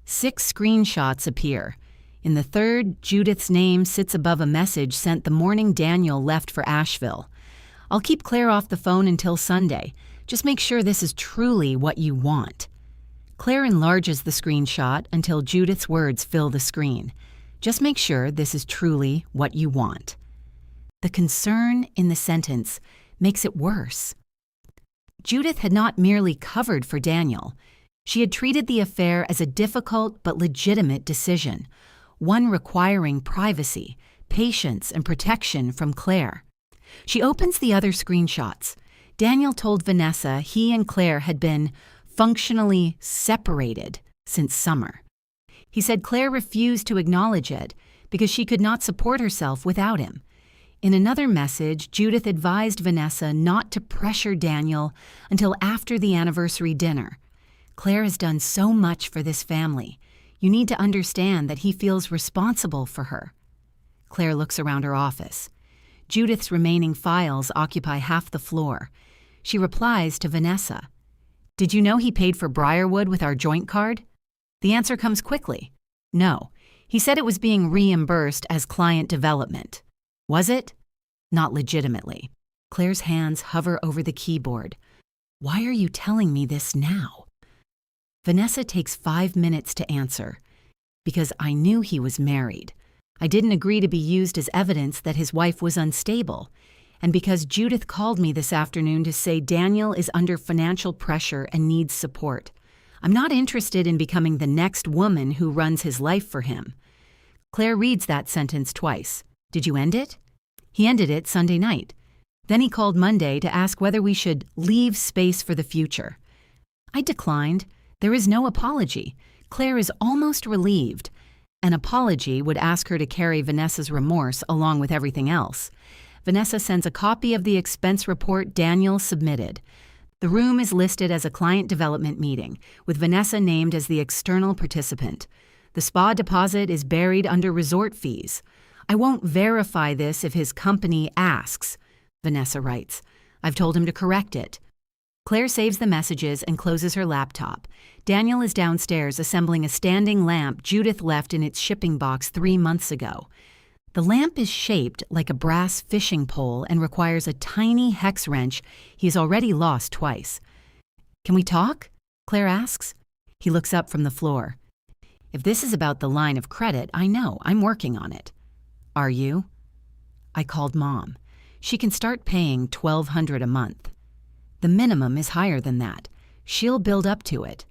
6 screenshots appear. In the third, Judith's name sits above a message sent the morning Daniel left for Asheville. I'll keep Claire off the phone until Sunday. Just make sure this is truly what you want. Claire enlarges the screenshot until Judith's words fill the screen. Just make sure this is truly what you want. The concern in the sentence makes it worse. Judith had not merely covered for Daniel. She had treated the affair as a difficult but legitimate decision, one requiring privacy, patience, and protection from Claire. She opens the other screenshots. Daniel told Vanessa he and Claire had been functionally separated since summer. He said Claire refused to acknowledge it because she could not support herself without him. In another message, Judith advised Vanessa not to pressure Daniel until after the anniversary dinner. Claire has done so much for this family. You need to understand that he feels responsible for her. Claire looks around her office. Judith's remaining files occupy half the floor. She replies to Vanessa. Did you know he paid for Briarwood with our joint card? The answer comes quickly. No. He said it was being reimbursed as client development. Was it? Not legitimately. Claire's hands hover over the keyboard. Why are you telling me this now? Vanessa takes 5 minutes to answer. Because I knew he was married. I didn't agree to be used as evidence that his wife was unstable. And because Judith called me this afternoon to say Daniel is under financial pressure and needs support. I'm not interested in becoming the next woman who runs his life for him. Claire reads that sentence twice. Did you end it? He ended it Sunday night. Then he called Monday to ask whether we should leave space for the future. I declined. There is no apology. Claire is almost relieved. An apology would ask her to carry Vanessa's remorse along with everything else. Vanessa sends a copy of the expense report Daniel submitted. The room is listed as a client development meeting, with Vanessa named as the external participant. The spa deposit is buried under resort fees. I won't verify this if his company asks, Vanessa writes. I've told him to correct it. Claire saves the messages and closes her laptop. Daniel is downstairs assembling a standing lamp Judith left in its shipping box 3 months ago. The lamp is shaped like a brass fishing pole and requires a tiny hex wrench he has already lost twice. Can we talk? Claire asks. He looks up from the floor. If this is about the line of credit, I know. I'm working on it. Are you? I called Mom. She can start paying $1,200 a month. The minimum is higher than that. She'll build up to it.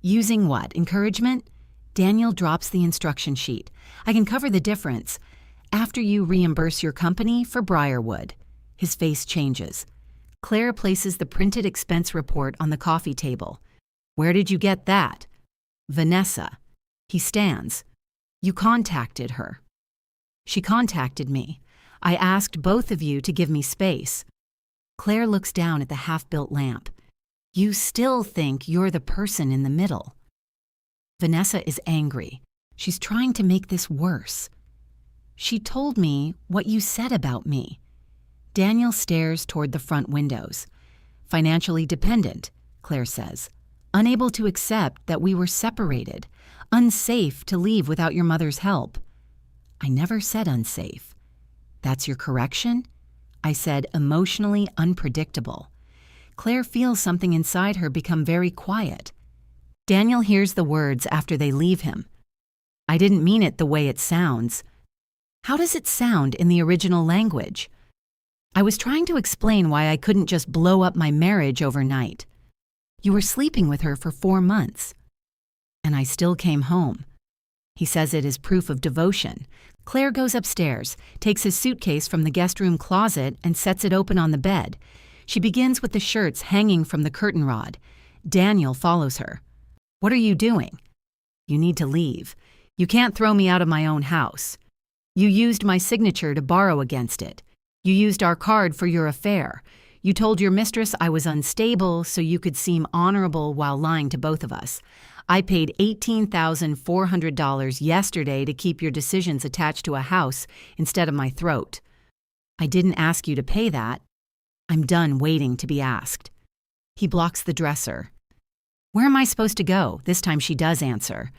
Using what? Encouragement? Daniel drops the instruction sheet. I can cover the difference. After you reimburse your company for Briarwood. His face changes. Claire places the printed expense report on the coffee table. Where did you get that? Vanessa. He stands. You contacted her. She contacted me. I asked both of you to give me space. Claire looks down at the half-built lamp. You still think you're the person in the middle. Vanessa is angry. She's trying to make this worse. She told me what you said about me. Daniel stares toward the front windows. Financially dependent, Claire says. Unable to accept that we were separated. Unsafe to leave without your mother's help. I never said unsafe. That's your correction? I said emotionally unpredictable. Claire feels something inside her become very quiet. Daniel hears the words after they leave him. I didn't mean it the way it sounds. How does it sound in the original language? I was trying to explain why I couldn't just blow up my marriage overnight. You were sleeping with her for 4 months. And I still came home. He says it is proof of devotion. Claire goes upstairs, takes his suitcase from the guest room closet and sets it open on the bed. She begins with the shirts hanging from the curtain rod. Daniel follows her. What are you doing? You need to leave. You can't throw me out of my own house. You used my signature to borrow against it. You used our card for your affair. You told your mistress I was unstable so you could seem honorable while lying to both of us. I paid $18,400 yesterday to keep your decisions attached to a house instead of my throat. I didn't ask you to pay that. I'm done waiting to be asked. He blocks the dresser. Where am I supposed to go? This time she does answer.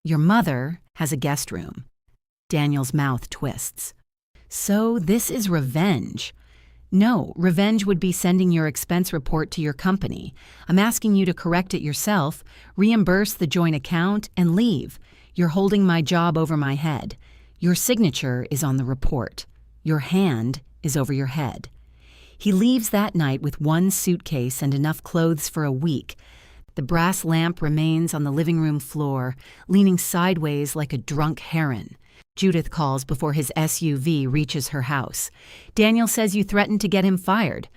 Your mother has a guest room. Daniel's mouth twists. So this is revenge. No, revenge would be sending your expense report to your company. I'm asking you to correct it yourself, reimburse the joint account, and leave. You're holding my job over my head. Your signature is on the report. Your hand is over your head. He leaves that night with one suitcase and enough clothes for a week. The brass lamp remains on the living room floor, leaning sideways like a drunk heron. Judith calls before his SUV reaches her house. Daniel says you threatened to get him fired.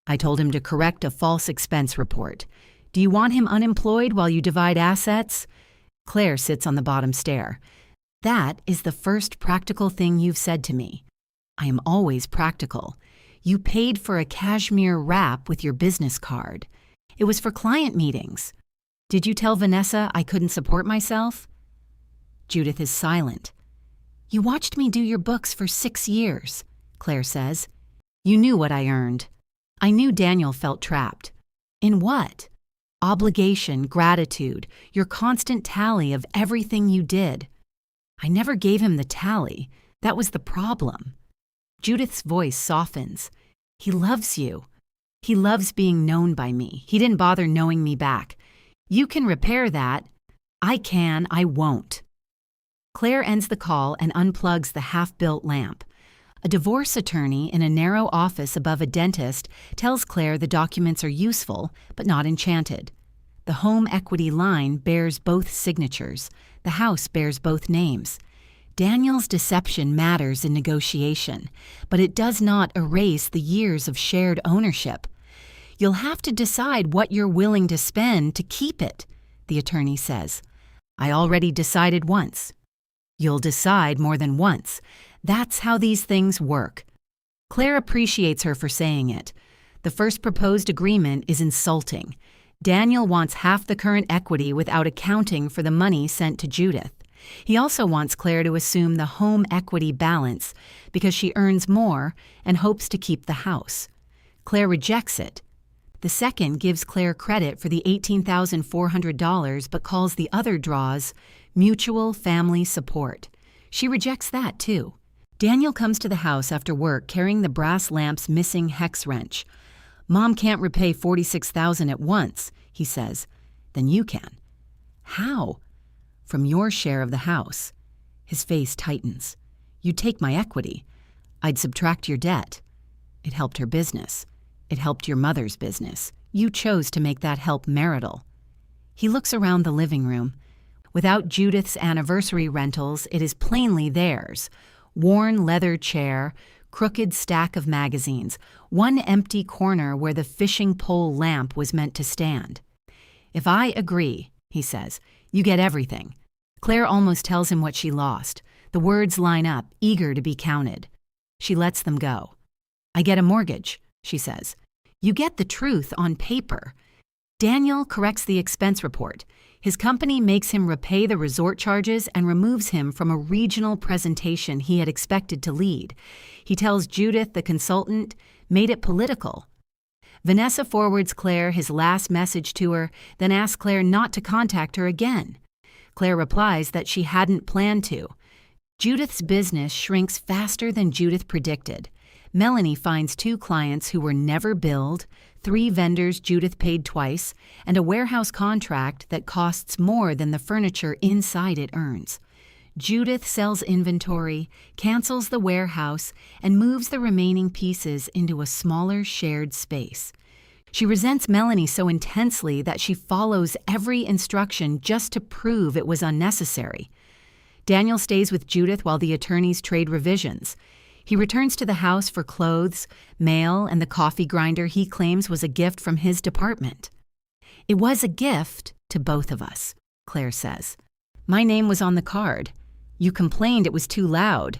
I told him to correct a false expense report. Do you want him unemployed while you divide assets? Claire sits on the bottom stair. That is the first practical thing you've said to me. I am always practical. You paid for a cashmere wrap with your business card. It was for client meetings. Did you tell Vanessa I couldn't support myself? Judith is silent. You watched me do your books for 6 years, Claire says. You knew what I earned. I knew Daniel felt trapped. In what? Obligation, gratitude, your constant tally of everything you did. I never gave him the tally. That was the problem. Judith's voice softens. He loves you. He loves being known by me. He didn't bother knowing me back. You can repair that. I can, I won't. Claire ends the call and unplugs the half-built lamp. A divorce attorney in a narrow office above a dentist tells Claire the documents are useful, but not enchanted. The home equity line bears both signatures. The house bears both names. Daniel's deception matters in negotiation, but it does not erase the years of shared ownership. You'll have to decide what you're willing to spend to keep it, the attorney says. I already decided once. You'll decide more than once. That's how these things work. Claire appreciates her for saying it. The first proposed agreement is insulting. Daniel wants half the current equity without accounting for the money sent to Judith. He also wants Claire to assume the home equity balance because she earns more and hopes to keep the house. Claire rejects it. The second gives Claire credit for the $18,400 but calls the other draws mutual family support. She rejects that, too. Daniel comes to the house after work carrying the brass lamp's missing hex wrench. Mom can't repay $46,000 at once, he says. Then you can. How? From your share of the house. His face tightens. You'd take my equity. I'd subtract your debt. It helped her business. It helped your mother's business. You chose to make that help marital. He looks around the living room. Without Judith's anniversary rentals, it is plainly theirs. Worn leather chair, crooked stack of magazines, one empty corner where the fishing pole lamp was meant to stand. If I agree, he says, you get everything. Claire almost tells him what she lost. The words line up, eager to be counted. She lets them go. I get a mortgage, she says. You get the truth on paper. Daniel corrects the expense report. His company makes him repay the resort charges and removes him from a regional presentation he had expected to lead. He tells Judith, the consultant, made it political. Vanessa forwards Claire his last message to her, then asks Claire not to contact her again. Claire replies that she hadn't planned to. Judith's business shrinks faster than Judith predicted. Melanie finds 2 clients who were never billed, 3 vendors Judith paid twice, and a warehouse contract that costs more than the furniture inside it earns. Judith sells inventory, cancels the warehouse, and moves the remaining pieces into a smaller shared space. She resents Melanie so intensely that she follows every instruction just to prove it was unnecessary. Daniel stays with Judith while the attorneys trade revisions. He returns to the house for clothes, mail, and the coffee grinder he claims was a gift from his department. It was a gift to both of us, Claire says. My name was on the card. You complained it was too loud.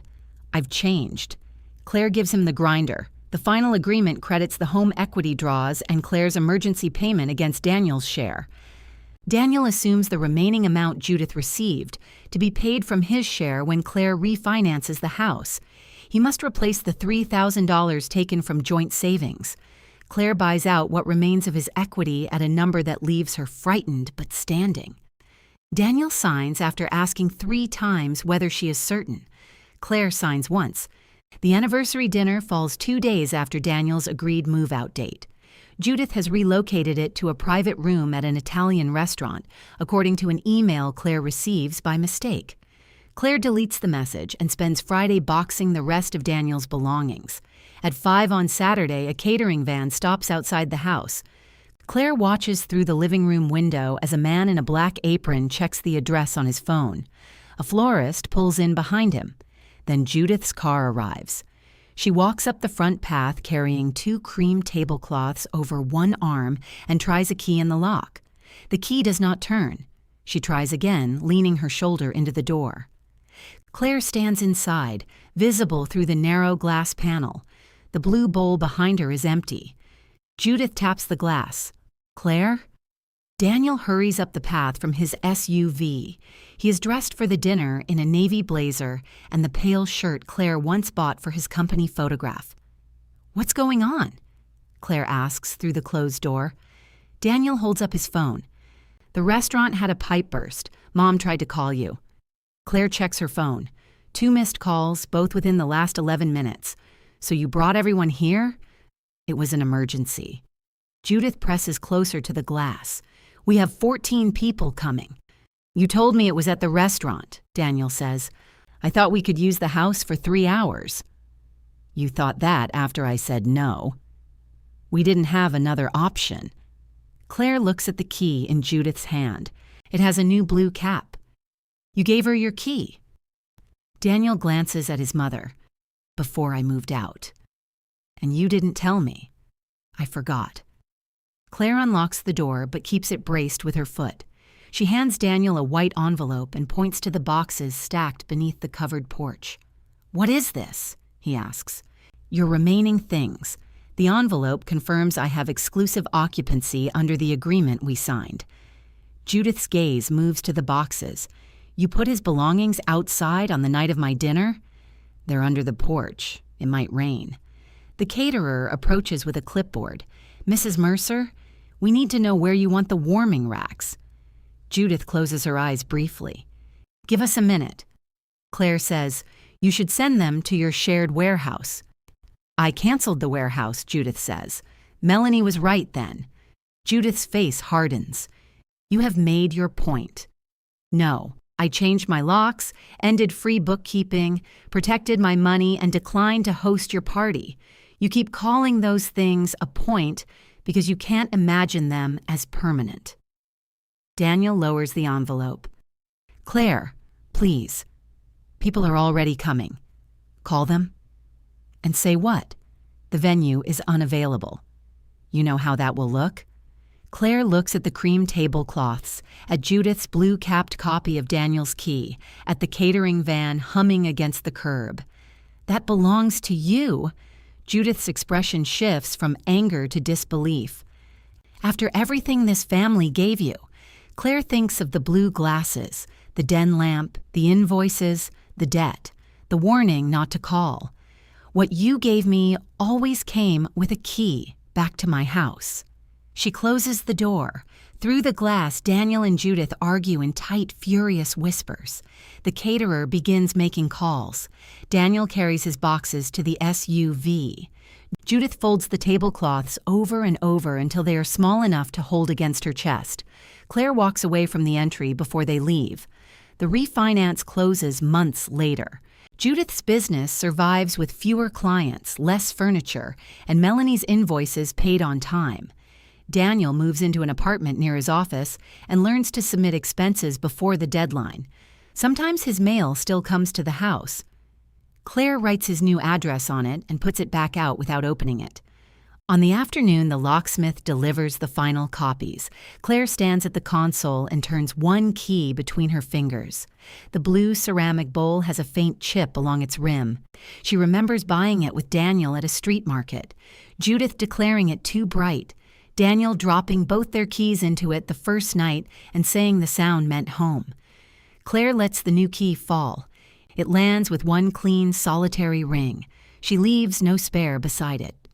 I've changed. Claire gives him the grinder. The final agreement credits the home equity draws and Claire's emergency payment against Daniel's share. Daniel assumes the remaining amount Judith received to be paid from his share when Claire refinances the house. He must replace the $3,000 taken from joint savings. Claire buys out what remains of his equity at a number that leaves her frightened but standing. Daniel signs after asking 3 times whether she is certain. Claire signs once. The anniversary dinner falls 2 days after Daniel's agreed move-out date. Judith has relocated it to a private room at an Italian restaurant, according to an email Claire receives by mistake. Claire deletes the message and spends Friday boxing the rest of Daniel's belongings. At 5 on Saturday, a catering van stops outside the house. Claire watches through the living room window as a man in a black apron checks the address on his phone. A florist pulls in behind him. Then Judith's car arrives. She walks up the front path carrying 2 cream tablecloths over one arm and tries a key in the lock. The key does not turn. She tries again, leaning her shoulder into the door. Claire stands inside, visible through the narrow glass panel. The blue bowl behind her is empty. Judith taps the glass. Claire? Daniel hurries up the path from his SUV. He is dressed for the dinner in a navy blazer and the pale shirt Claire once bought for his company photograph. What's going on? Claire asks through the closed door. Daniel holds up his phone. The restaurant had a pipe burst. Mom tried to call you. Claire checks her phone. 2 missed calls, both within the last 11 minutes. So you brought everyone here? It was an emergency. Judith presses closer to the glass. We have 14 people coming. You told me it was at the restaurant, Daniel says. I thought we could use the house for 3 hours. You thought that after I said no. We didn't have another option. Claire looks at the key in Judith's hand. It has a new blue cap. You gave her your key. Daniel glances at his mother. Before I moved out. And you didn't tell me. I forgot. Claire unlocks the door but keeps it braced with her foot. She hands Daniel a white envelope and points to the boxes stacked beneath the covered porch. What is this? He asks. Your remaining things. The envelope confirms I have exclusive occupancy under the agreement we signed. Judith's gaze moves to the boxes. You put his belongings outside on the night of my dinner? They're under the porch. It might rain. The caterer approaches with a clipboard. Mrs. Mercer, we need to know where you want the warming racks. Judith closes her eyes briefly. Give us a minute. Claire says, you should send them to your shared warehouse. I canceled the warehouse, Judith says. Melanie was right then. Judith's face hardens. You have made your point. No, I changed my locks, ended free bookkeeping, protected my money, and declined to host your party. You keep calling those things a point because you can't imagine them as permanent. Daniel lowers the envelope. Claire, please. People are already coming. Call them. And say what? The venue is unavailable. You know how that will look? Claire looks at the cream tablecloths, at Judith's blue-capped copy of Daniel's key, at the catering van humming against the curb. That belongs to you. Judith's expression shifts from anger to disbelief. After everything this family gave you, Claire thinks of the blue glasses, the den lamp, the invoices, the debt, the warning not to call. What you gave me always came with a key back to my house. She closes the door. Through the glass, Daniel and Judith argue in tight, furious whispers. The caterer begins making calls. Daniel carries his boxes to the SUV. Judith folds the tablecloths over and over until they are small enough to hold against her chest. Claire walks away from the entry before they leave. The refinance closes months later. Judith's business survives with fewer clients, less furniture, and Melanie's invoices paid on time. Daniel moves into an apartment near his office and learns to submit expenses before the deadline. Sometimes his mail still comes to the house. Claire writes his new address on it and puts it back out without opening it. On the afternoon, the locksmith delivers the final copies. Claire stands at the console and turns one key between her fingers. The blue ceramic bowl has a faint chip along its rim. She remembers buying it with Daniel at a street market. Judith declaring it too bright. Daniel dropping both their keys into it the first night and saying the sound meant home. Claire lets the new key fall. It lands with one clean, solitary ring. She leaves no spare beside it.